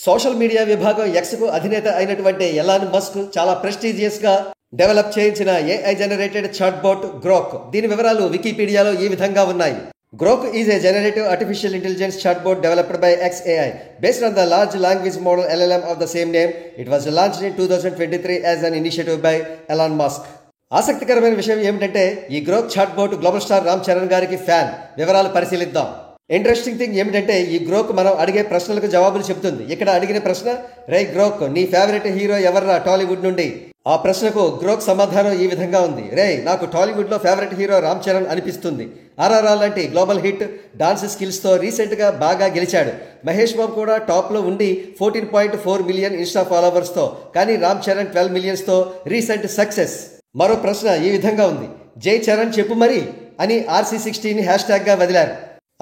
Social media విభాగం ఎక్స్కు అధినేత అయినటువంటి ఎలాన్ మస్క్ చాలా ప్రెస్టీజియస్గా డెవలప్ చేయించిన ఏఐ జనరేటెడ్ చాట్బోట్ గ్రోక్. దీని వివరాలు వికీపీడియాలో ఈ విధంగా ఉన్నాయి. Grok is a generative artificial intelligence chatbot developed by XAI based on the large language model LLM of the same name. It was launched in 2023 as an initiative by Elon Musk. ఆసక్తికరమైన విషయం ఏమిటంటే ఈ Grok chatbot global star Ram Charan గారికి fan. వివరాలు పరిశీలిద్దాం. Interesting thing ఏమిటంటే ఈ Grok మనం అడిగే ప్రశ్నలకు జవాబులు చెబుతుంది. ఇక్కడ అడిగిన ప్రశ్న, రే గ్రోక్, నీ ఫేవరెట్ హీరో ఎవర్రా టాలీవుడ్ నుండి? ఆ ప్రశ్నకు గ్రోక్ సమాధానం ఈ విధంగా ఉంది. రే, నాకు టాలీవుడ్లో ఫేవరెట్ హీరో రామ్ చరణ్ అనిపిస్తుంది. ఆర్ఆర్ఆర్ లాంటి గ్లోబల్ హిట్, డాన్స్ స్కిల్స్తో రీసెంట్గా బాగా గెలిచాడు. మహేష్ బాబు కూడా టాప్లో ఉండి 14.4 మిలియన్ ఇన్స్టా ఫాలోవర్స్తో, కానీ రామ్ చరణ్ 12 మిలియన్స్తో రీసెంట్ సక్సెస్. మరో ప్రశ్న ఈ విధంగా ఉంది, జై చరణ్ చెప్పు మరి అని RC16 హ్యాష్ ట్యాగ్గా వదిలారు.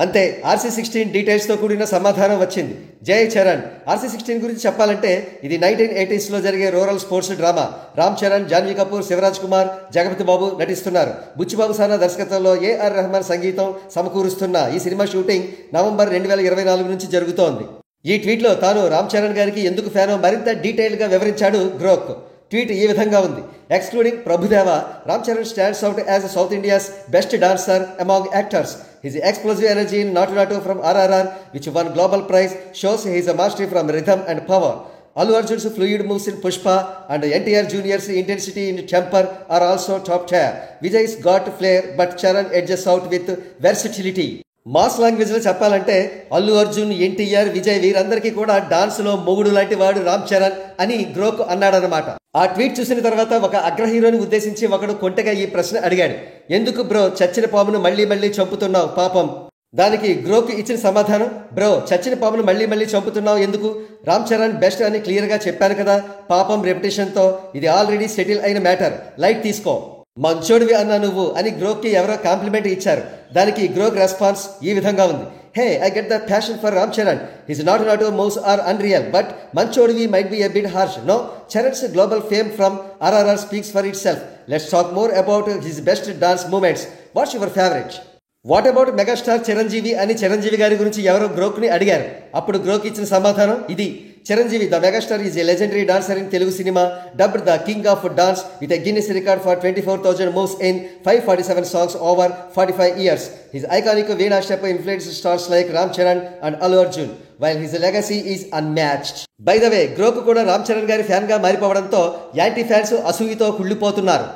అంతే, RC16 డీటెయిల్స్తో కూడిన సమాధానం వచ్చింది. జై చరణ్. RC16 గురించి చెప్పాలంటే ఇది 1980s జరిగే rural sports drama. Ram Charan, Janhvi Kapoor, Shivaraj Kumar, Jagapathi Babu నటిస్తున్నారు. బుచ్చిబాబు సానా దర్శకత్వంలో ఏఆర్ రెహమాన్ సంగీతం సమకూరుస్తున్న ఈ సినిమా షూటింగ్ నవంబర్ 2024 నుంచి జరుగుతోంది. ఈ ట్వీట్లో తాను రామ్ చరణ్ గారికి ఎందుకు ఫ్యానో మరింత డీటెయిల్గా వివరించాడు గ్రోక్. ట్వీట్ ఈ విధంగా ఉంది. Excluding Prabhudeva, Ram Charan stands out as south India's best dancer among actors. His explosive energy in Natu Natu from RRR, which won global prize, shows he is a mastery from rhythm and power. Allu Arjun's fluid moves in Pushpa and NTR Junior's intensity in Temper are also top tier. Vijay's got flair, but Charan edges out with versatility. Mass లాంగ్వేజ్లో చెప్పాలంటే అల్లు అర్జున్, ఎన్టీఆర్, విజయ్ వీరందరికీ కూడా డాన్స్లో మొగుడు లాంటి వాడు రామ్ చరణ్ అని Grok అన్నాడనమాట. ఆ tweet చూసిన తర్వాత ఒక అగ్ర హీరోని ఉద్దేశించి ఒకడు కొంటెగా ఈ ప్రశ్న అడిగాడు, ఎందుకు బ్రో చచ్చిన పామును మళ్ళీ మళ్ళీ చంపుతున్నావు పాపం? దానికి గ్రోక్ ఇచ్చిన సమాధానం, బ్రో చచ్చిన పామును మళ్ళీ మళ్ళీ చంపుతున్నావు ఎందుకు? రామ్ చరణ్ బెస్ట్ అని క్లియర్గా చెప్పాను కదా, పాపం రెప్యుటేషన్తో ఇది ఆల్రెడీ సెటిల్ అయిన మ్యాటర్, లైట్ తీసుకో. మంచోడివి అన్నా నువ్వు అని గ్రోక్కి ఎవరో కాంప్లిమెంట్ ఇచ్చారు. దానికి గ్రోక్ రెస్పాన్స్ ఈ విధంగా ఉంది. Hey, I get the passion for Ram Charan. His Natu Natu moves are unreal, but Manchodivi might be a bit harsh. No, Charan's global fame from RRR speaks for itself. Let's talk more about his best dance moments. What's your favorite? What about megastar Chiranjeevi అని చిరంజీవి గారి గురించి ఎవరో గ్రోక్ని అడిగారు. అప్పుడు Grok ఇచ్చిన సమాధానం ఇది. Chiranjeevi the megastar is a legendary dancer in Telugu cinema, dubbed the king of dance with a Guinness record for 24,000 moves in 547 songs over 45 years. His iconic Veena step influenced stars like Ram Charan and Allu Arjun, while his legacy is unmatched. By the way, Grok కూడా రామ్ చరణ్ గారి ఫ్యాన్గా మారిపోవడంతో anti fans అసూయతో కుళ్ళిపోతున్నారు.